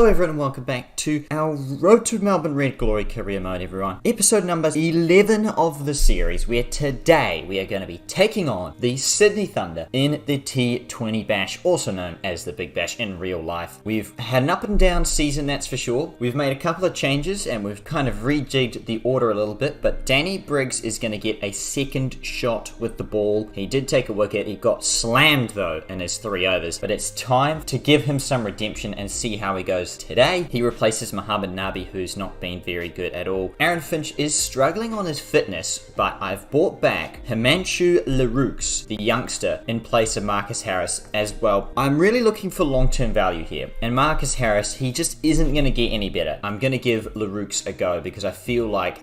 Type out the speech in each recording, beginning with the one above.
Hello everyone and welcome back to our Road to Melbourne Red Glory career mode, everyone. Episode number 11 of the series, where today we are going to be taking on the Sydney Thunder in the T20 Bash, also known as the Big Bash in real life. We've had an up and down season, that's for sure. We've made a couple of changes and we've kind of rejigged the order a little bit, but Danny Briggs is going to get a second shot with the ball. He did take a wicket. He got slammed though in his 3 overs, but it's time to give him some redemption and see how he goes today. He replaces Mohammad Nabi, who's not been very good at all. Aaron Finch is struggling on his fitness, but I've brought back Himanshu Leroux, the youngster, in place of Marcus Harris as well. I'm really looking for long-term value here, and Marcus Harris, he just isn't going to get any better. I'm going to give Leroux a go because I feel like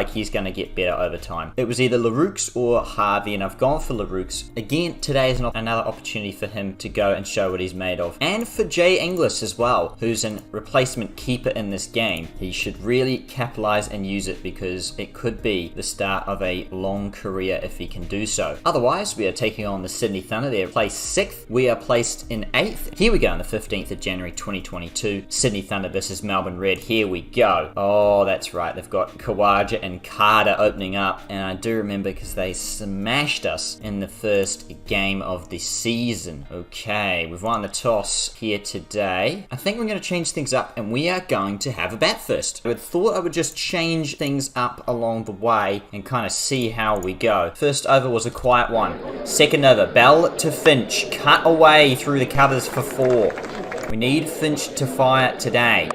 he's going to get better over time. It was either Leroux or Harvey, and I've gone for Leroux. Again, today is another opportunity for him to go and show what he's made of. And for Jay Inglis as well, who's an replacement keeper in this game. He should really capitalize and use it because it could be the start of a long career if he can do so. Otherwise, we are taking on the Sydney Thunder. They're placed 6th. We are placed in 8th. Here we go on the 15th of January 2022. Sydney Thunder versus Melbourne Red. Here we go. Oh, that's right. They've got Khawaja and Carter opening up. And I do remember because they smashed us in the first game of the season. Okay, we've won the toss here today. I think we're going to change things up and we are going to have a bat first. I thought I would just change things up along the way and kind of see how we go. First over was a quiet one. Second over, Bell to Finch. Cut away through the covers for 4. We need Finch to fire today.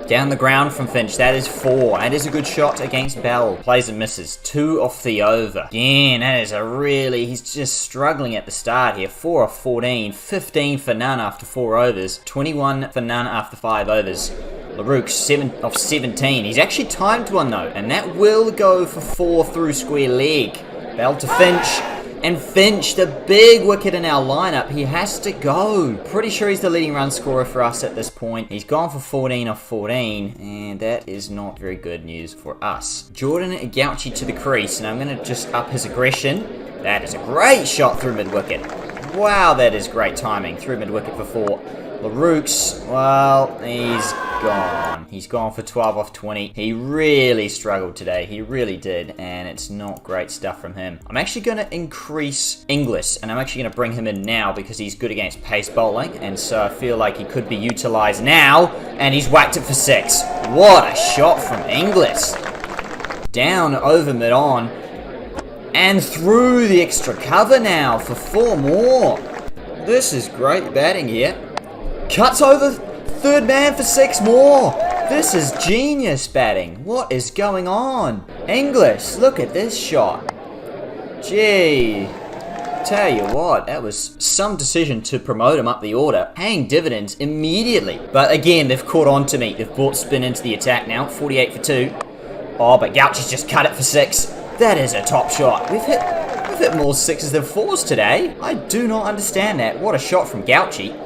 Down the ground from Finch, that is 4. That is a good shot against Bell. Plays and misses. 2 off the over. Again, that is he's just struggling at the start here. 4 off 14. 15 for none after 4 overs. 21 for none after 5 overs. Leroux, 7 off 17. He's actually timed one though, and that will go for 4 through square leg. Bell to Finch. And Finch, the big wicket in our lineup, he has to go. Pretty sure he's the leading run scorer for us at this point. He's gone for 14 off 14, and that is not very good news for us. Jordan Gauchi to the crease, and I'm going to just up his aggression. That is a great shot through mid-wicket. Wow, that is great timing. Through mid-wicket for 4. Leroux, well, he's gone. He's gone for 12 off 20. He really struggled today. He really did, and it's not great stuff from him. I'm actually going to increase Inglis, and I'm actually going to bring him in now because he's good against pace bowling, and so I feel like he could be utilized now, and he's whacked it for 6. What a shot from Inglis. Down over mid-on, and through the extra cover now for 4 more. This is great batting here. Cuts over third man for 6 more. This is genius batting. What is going on? Inglis, look at this shot. Gee, tell you what, that was some decision to promote him up the order, paying dividends immediately. But again, they've caught on to me. They've brought spin into the attack now. 48 for 2. Oh, but Gauchi's just cut it for 6. That is a top shot. We've hit more 6s than 4s today. I do not understand that. What a shot from Gauchi.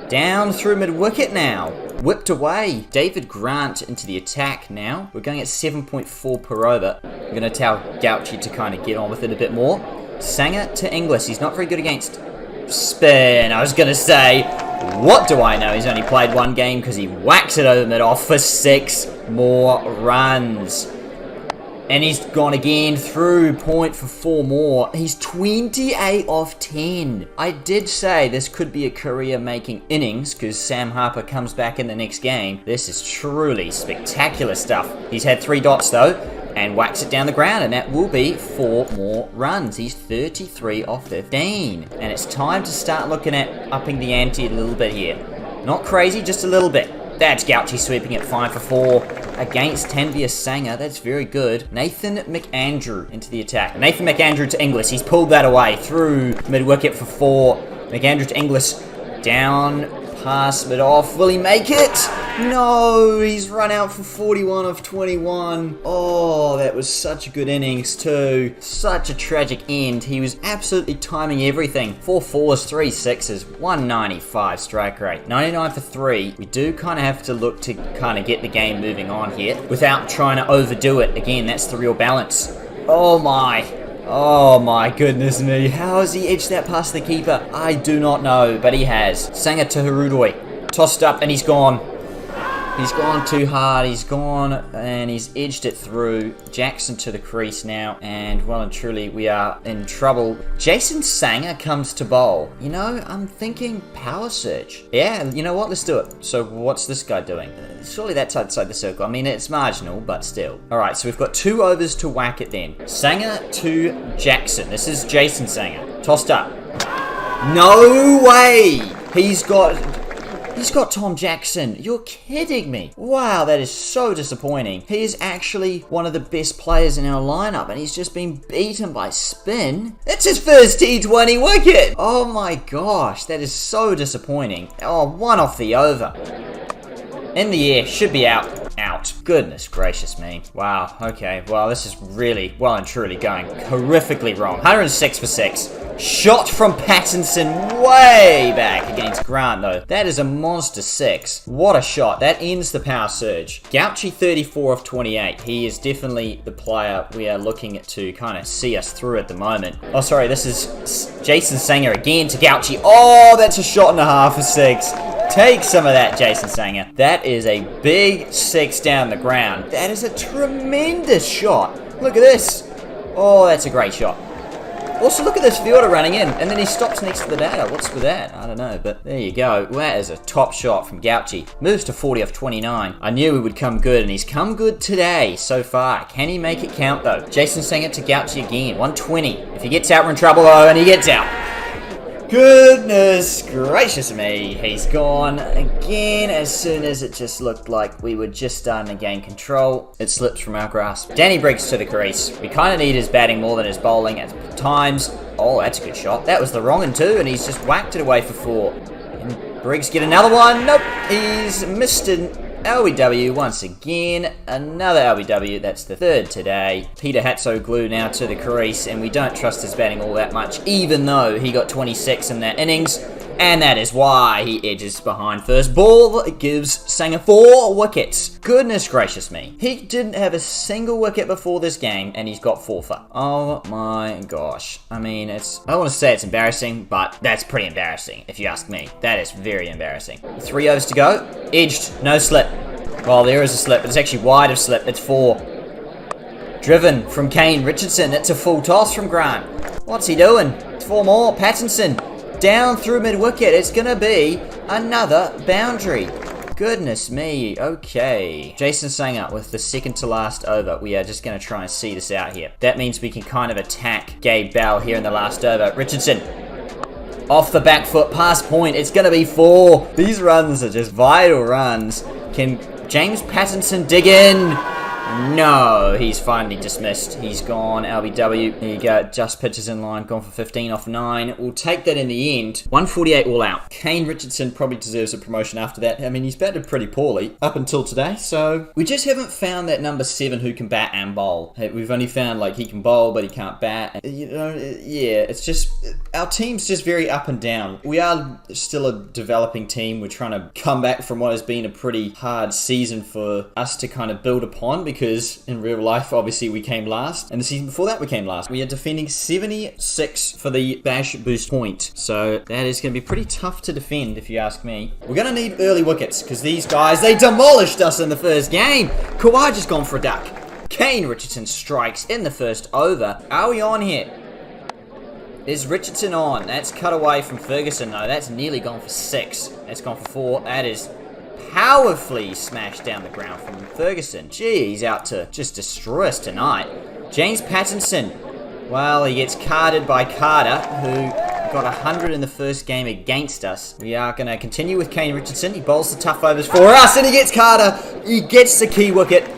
Down through mid-wicket now. Whipped away. David Grant into the attack now. We're going at 7.4 per over. I'm going to tell Gauchi to kind of get on with it a bit more. Sanger to Inglis. He's not very good against spin. I was going to say, what do I know? He's only played 1 game because he whacks it over mid-off for 6 more runs. And he's gone again through point for 4 more. He's 28 off 10. I did say this could be a career-making innings because Sam Harper comes back in the next game. This is truly spectacular stuff. He's had 3 dots though and whacks it down the ground, and that will be 4 more runs. He's 33 off 15. And it's time to start looking at upping the ante a little bit here. Not crazy, just a little bit. That's Gauchi sweeping it 5 for 4 against Tanvir Sanger. That's very good. Nathan McAndrew into the attack. Nathan McAndrew to Inglis. He's pulled that away through mid-wicket for 4. McAndrew to Inglis. Down past mid-off. Will he make it? No, he's run out for 41 of 21. Oh, that was such a good innings too. Such a tragic end. He was absolutely timing everything. 4 4s, 3 6s, 195 strike rate. 99 for 3. We do kind of have to look to kind of get the game moving on here without trying to overdo it. Again, that's the real balance. Oh my goodness me. How has he edged that past the keeper? I do not know, but he has. Sanger to Harudoi. Tossed up and he's gone. He's gone too hard. He's gone and he's edged it through. Jackson to the crease now. And well and truly, we are in trouble. Jason Sanger comes to bowl. You know, I'm thinking power surge. Yeah, you know what? Let's do it. So what's this guy doing? Surely that's outside the circle. I mean, it's marginal, but still. All right, so we've got 2 overs to whack it then. Sanger to Jackson. This is Jason Sanger. Tossed up. No way! He's got Tom Jackson. You're kidding me. Wow, that is so disappointing. He is actually one of the best players in our lineup, and he's just been beaten by spin. It's his first T20 wicket. Oh my gosh, that is so disappointing. Oh, 1 off the over. In the air, should be out. Out. Goodness gracious me. Wow, okay. Well, this is really, well and truly going horrifically wrong. 106 for 6. Shot from Pattinson way back against Grant, though. That is a monster 6. What a shot. That ends the power surge. Gauchi 34 of 28. He is definitely the player we are looking to kind of see us through at the moment. Oh, sorry. This is Jason Sanger again to Gauchi. Oh, that's a shot and a half for 6. Take some of that, Jason Sanger. That is a big 6 down the ground. That is a tremendous shot. Look at this. Oh, that's a great shot. Also, look at this fielder running in, and then he stops next to the batter. What's with that? I don't know, but there you go. That is a top shot from Gauchi. Moves to 40 off 29. I knew he would come good, and he's come good today so far. Can he make it count, though? Jason Sanger to Gauchi again. 120. If he gets out, we're in trouble, though, and he gets out. Goodness gracious me, he's gone again as soon as it just looked like we were just starting to gain control. It slips from our grasp. Danny Briggs to the crease. We kind of need his batting more than his bowling at times. Oh, that's a good shot. That was the wrong one too, and he's just whacked it away for 4. And Briggs get another one. Nope, he's missed an LBW once again. Another LBW, that's the 3rd today. Peter Hatzoglou now to the crease, and we don't trust his batting all that much, even though he got 26 in that innings. And that is why he edges behind first ball. It gives Sanger 4 wickets. Goodness gracious me. He didn't have a single wicket before this game, and he's got 4 for. Oh my gosh. I mean, I don't want to say it's embarrassing, but that's pretty embarrassing, if you ask me. That is very embarrassing. 3 overs to go. Edged. No slip. Well, there is a slip, but it's actually wide of slip. It's 4. Driven from Kane Richardson. It's a full toss from Grant. What's he doing? It's 4 more. Pattinson. Down through mid-wicket. It's going to be another boundary. Goodness me. Okay. Jason Sanger with the second to last over. We are just going to try and see this out here. That means we can kind of attack Gabe Bell here in the last over. Richardson. Off the back foot. Past point. It's going to be 4. These runs are just vital runs. Can James Pattinson dig in? No, he's finally dismissed. He's gone. LBW. There you go. Just pitches in line. Gone for 15 off 9. We'll take that in the end. 148 all out. Kane Richardson probably deserves a promotion after that. I mean, he's batted pretty poorly up until today. So we just haven't found that number 7 who can bat and bowl. We've only found like he can bowl, but he can't bat. You know, yeah, it's just our team's just very up and down. We are still a developing team. We're trying to come back from what has been a pretty hard season for us to kind of build upon, because in real life, obviously, we came last. And the season before that, we came last. We are defending 76 for the Bash boost point. So that is going to be pretty tough to defend, if you ask me. We're going to need early wickets, because these guys, they demolished us in the first game. Kawhi just gone for a duck. Kane Richardson strikes in the first over. Are we on here? Is Richardson on? That's cut away from Ferguson, though. That's nearly gone for 6. That's gone for 4. That is powerfully smashed down the ground from Ferguson. Gee, he's out to just destroy us tonight. James Pattinson. Well, he gets carded by Carter, who got 100 in the first game against us. We are going to continue with Kane Richardson. He bowls the tough overs for us, and he gets Carter. He gets the key wicket.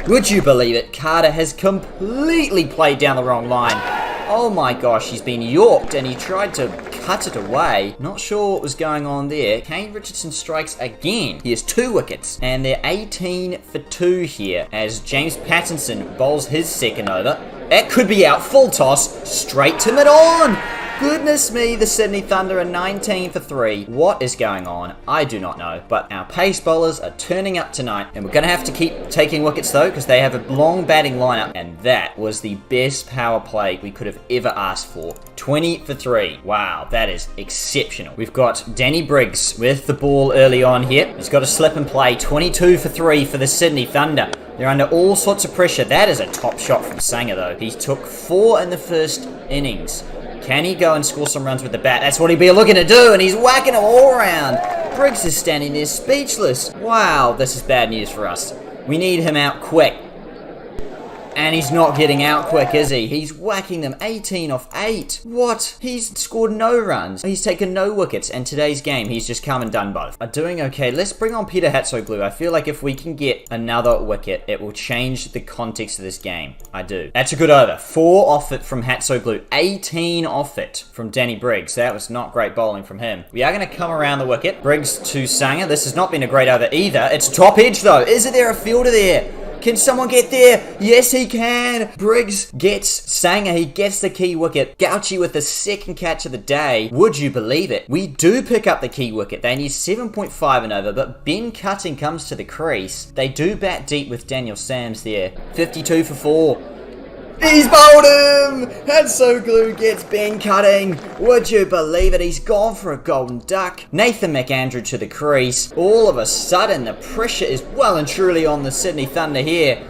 Would you believe it? Carter has completely played down the wrong line. Oh my gosh, he's been yorked, and he tried to cut it away. Not sure what was going on there. Kane Richardson strikes again. He has 2 wickets, and they're 18 for 2 here as James Pattinson bowls his second over. That could be out. Full toss straight to mid-on. Goodness me, the Sydney Thunder are 19 for 3. What is going on? I do not know. But our pace bowlers are turning up tonight. And we're going to have to keep taking wickets though, because they have a long batting lineup. And that was the best power play we could have ever asked for. 20 for 3. Wow, that is exceptional. We've got Danny Briggs with the ball early on here. He's got a slip and play. 22 for 3 for the Sydney Thunder. They're under all sorts of pressure. That is a top shot from Sanger though. He took 4 in the first innings. Can he go and score some runs with the bat? That's what he'd be looking to do, and he's whacking them all around. Briggs is standing there speechless. Wow, this is bad news for us. We need him out quick. And he's not getting out quick, is he? He's whacking them 18 off 8. What? He's scored no runs. He's taken no wickets. And today's game, he's just come and done both. Are doing okay. Let's bring on Peter Hatzoglu. I feel like if we can get another wicket, it will change the context of this game. I do. That's a good over. 4 off it from Hatzoglu. 18 off it from Danny Briggs. That was not great bowling from him. We are going to come around the wicket. Briggs to Sanger. This has not been a great over either. It's top edge though. Is there a fielder there? Can someone get there? Yes, he can. Briggs gets Sanger. He gets the key wicket. Gauchi with the second catch of the day. Would you believe it? We do pick up the key wicket. They need 7.5 and over, but Ben Cutting comes to the crease. They do bat deep with Daniel Sams there. 52 for 4. He's bowled him! Hatzoglu gets Ben Cutting. Would you believe it? He's gone for a golden duck. Nathan McAndrew to the crease. All of a sudden, the pressure is well and truly on the Sydney Thunder here.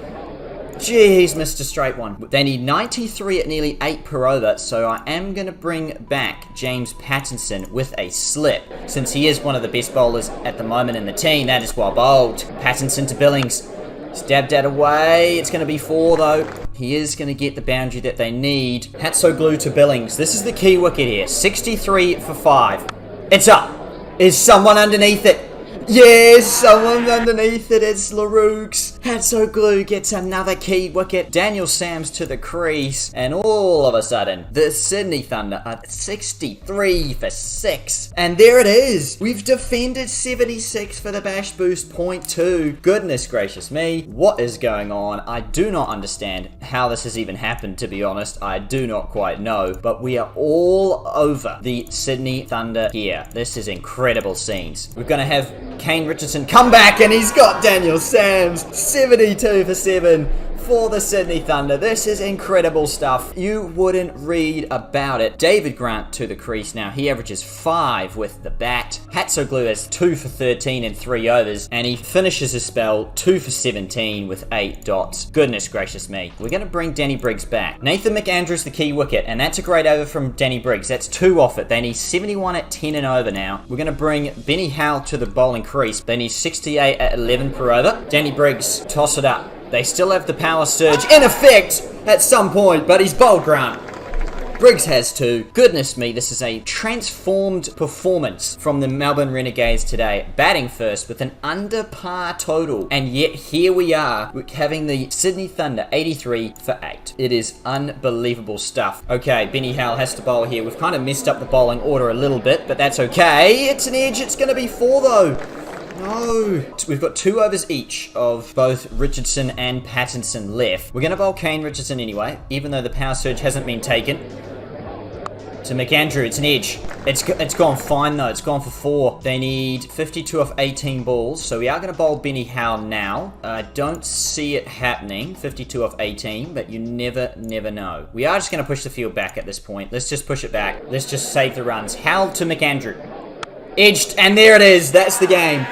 Gee, he's missed a straight one. They need 93 at nearly 8 per over, so I am going to bring back James Pattinson with a slip. Since he is one of the best bowlers at the moment in the team, that is well bowled. Pattinson to Billings. Stabbed that away. It's going to be 4 though. He is going to get the boundary that they need. Hatzoglu to Billings. This is the key wicket here. 63 for 5. It's up. Is someone underneath it? Yes, someone underneath it. It's Larouks. Hatzoglu gets another key wicket. Daniel Sams to the crease. And all of a sudden, the Sydney Thunder are 63 for 6. And there it is. We've defended 76 for the Bash Boost .2. Goodness gracious me. What is going on? I do not understand how this has even happened, to be honest. I do not quite know. But we are all over the Sydney Thunder here. This is incredible scenes. We're going to have Kane Richardson come back, and he's got Daniel Sams. 72 for 7 for the Sydney Thunder. This is incredible stuff. You wouldn't read about it. David Grant to the crease now. He averages 5 with the bat. Hatzoglu has 2 for 13 in 3 overs, and he finishes his spell 2 for 17 with 8 dots. Goodness gracious me. We're going to bring Danny Briggs back. Nathan McAndrew's the key wicket, and that's a great over from Danny Briggs. That's 2 off it. They need 71 at 10 and over now. We're going to bring Benny Howell to the bowling crease. They need 68 at 11 per over. Danny Briggs, toss it up. They still have the power surge in effect at some point, but he's bowled Grant. Briggs has 2. Goodness me, this is a transformed performance from the Melbourne Renegades today. Batting first with an under par total. And yet here we are having the Sydney Thunder 83 for 8. It is unbelievable stuff. Okay, Benny Howell has to bowl here. We've kind of messed up the bowling order a little bit, but that's okay. It's an edge. It's going to be 4 though. No. We've got 2 overs each of both Richardson and Pattinson left. We're going to bowl Kane Richardson anyway, even though the power surge hasn't been taken. To McAndrew, it's an edge. It's gone fine though. It's gone for 4. They need 52 off 18 balls, so we are going to bowl Benny Howell now. I don't see it happening, 52 off 18, but you never know. We are just going to push the field back at this point. Let's just push it back. Let's just save the runs. Howell to McAndrew. Edged, and there it is. That's the game.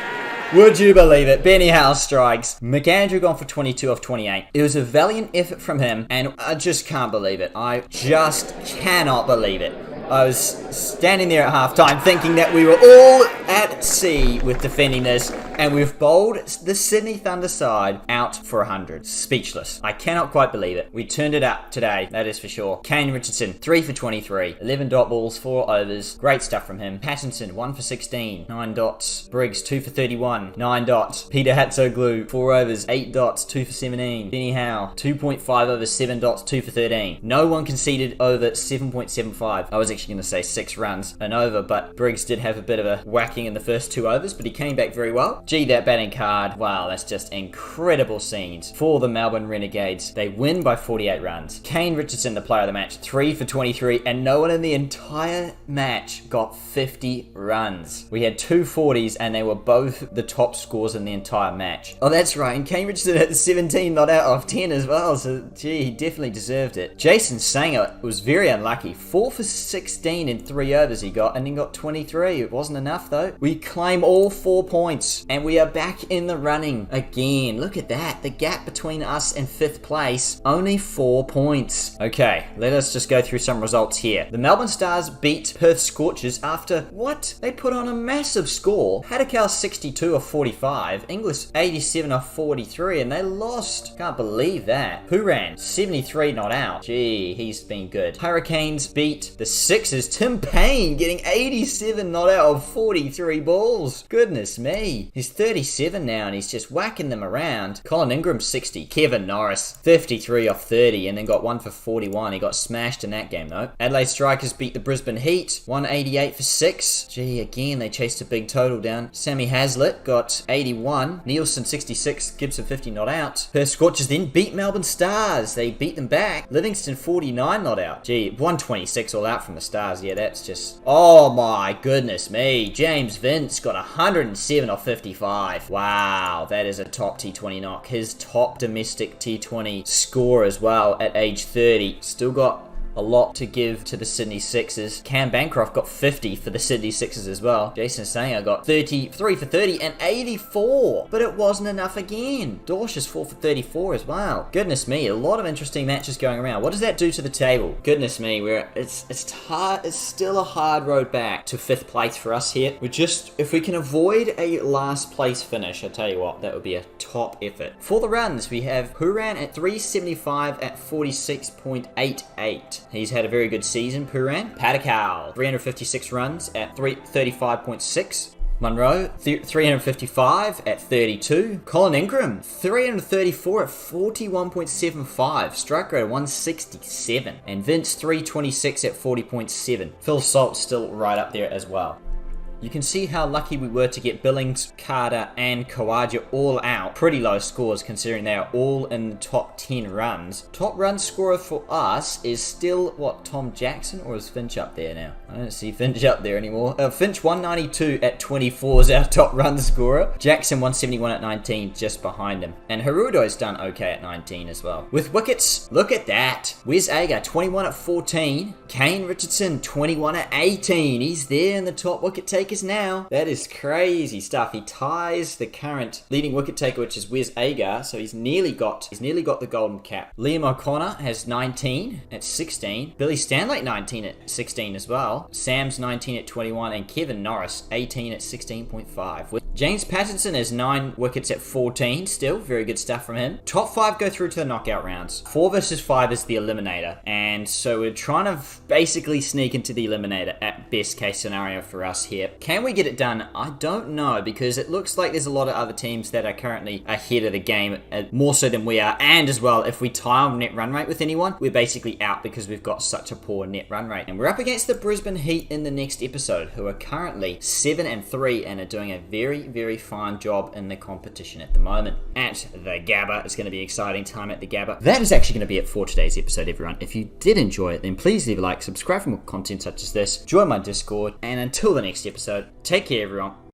Would you believe it? Benny Howell strikes. McAndrew gone for 22 off 28. It was a valiant effort from him, and I just can't believe it. I just cannot believe it. I was standing there at halftime thinking that we were all at sea with defending this, and we've bowled the Sydney Thunder side out for 100. Speechless. I cannot quite believe it. We turned it up today, that is for sure. Kane Richardson, 3 for 23. 11 dot balls, 4 overs. Great stuff from him. Pattinson, 1 for 16. 9 dots. Briggs, 2 for 31. 9 dots. Peter Hatzoglu, 4 overs. 8 dots, 2 for 17. Benny Howell, 2.5 overs, 7 dots, 2 for 13. No one conceded over 7.75. I was actually going to say 6 runs and over, but Briggs did have a bit of a whacking in the first 2 overs, but he came back very well. Gee, that batting card. Wow, that's just incredible scenes for the Melbourne Renegades. They win by 48 runs. Kane Richardson, the player of the match, 3 for 23, and no one in the entire match got 50 runs. We had 2 40s, and they were both the top scores in the entire match. Oh, that's right, and Kane Richardson hit 17 not out of 10 as well, so gee, he definitely deserved it. Jason Sanger was very unlucky. 4 for 16 in 3 overs he got, and then got 23. It wasn't enough though. We claim all 4 points, and we are back in the running again. Look at that. The gap between us and 5th place, only 4 points. Okay, let us just go through some results here. The Melbourne Stars beat Perth Scorches after, what? They put on a massive score. Haddock 62 of 45, English 87 of 43, and they lost. Can't believe that. Puran, 73 not out. Gee, he's been good. Hurricanes beat the Sixers. Tim Payne getting 87 not out of 43 balls. Goodness me. He's 37 now and he's just whacking them around. Colin Ingram 60. Kevin Norris 53 off 30 and then got 1 for 41. He got smashed in that game though. Adelaide Strikers beat the Brisbane Heat 188 for 6. Gee, again they chased a big total down. Sammy Hazlitt got 81. Nielsen 66. Gibson 50 not out. Perth Scorchers then beat Melbourne Stars. They beat them back. Livingston 49 not out. Gee, 126 all out from the Stars. Yeah, that's just... oh my goodness me. James Vince got 107 off 55. Wow, that is a top T20 knock. His top domestic T20 score as well at age 30. Still got a lot to give to the Sydney Sixers. Cam Bancroft got 50 for the Sydney Sixers as well. Jason Sanger got 33 for 30 and 84. But it wasn't enough again. Dorsch is 4 for 34 as well. Goodness me, a lot of interesting matches going around. What does that do to the table? Goodness me, it's hard. It's still a hard road back to 5th place for us here. If we can avoid a last place finish, I tell you what, that would be a top effort. For the runs, we have Puran at 375 at 46.88. He's had a very good season, Puran. Padakal, 356 runs at 35.6. Munro, 355 at 32. Colin Ingram, 334 at 41.75. Strike rate 167. And Vince, 326 at 40.7. Phil Salt still right up there as well. You can see how lucky we were to get Billings, Carter, and Kawaja all out. Pretty low scores considering they are all in the top 10 runs. Top run scorer for us is still, what, Tom Jackson? Or is Finch up there now? I don't see Finch up there anymore. Finch 192 at 24 is our top run scorer. Jackson 171 at 19 just behind him. And Harudo's done okay at 19 as well. With wickets, look at that. Wes Agar 21 at 14. Kane Richardson 21 at 18. He's there in the top wicket takers now. That is crazy stuff. He ties the current leading wicket taker, which is Wes Agar, so he's nearly got the golden cap. Liam O'Connor has 19 at 16. Billy Stanley 19 at 16 as well. Sam's 19 at 21 and Kevin Norris 18 at 16.5. James Pattinson has 9 wickets at 14 still. Very good stuff from him. Top 5 go through to the knockout rounds. 4 versus 5 is the Eliminator. And so we're trying to basically sneak into the Eliminator at best case scenario for us here. Can we get it done? I don't know, because it looks like there's a lot of other teams that are currently ahead of the game, more so than we are. And as well, if we tie on net run rate with anyone, we're basically out because we've got such a poor net run rate. And we're up against the Brisbane Heat in the next episode, who are currently 7-3 and are doing a very, very fine job in the competition at the moment. At the Gabba, it's going to be an exciting time at the Gabba. That is actually going to be it for today's episode, everyone. If you did enjoy it, then please leave a like, subscribe for more content such as this, join my Discord, and until the next episode, take care, everyone.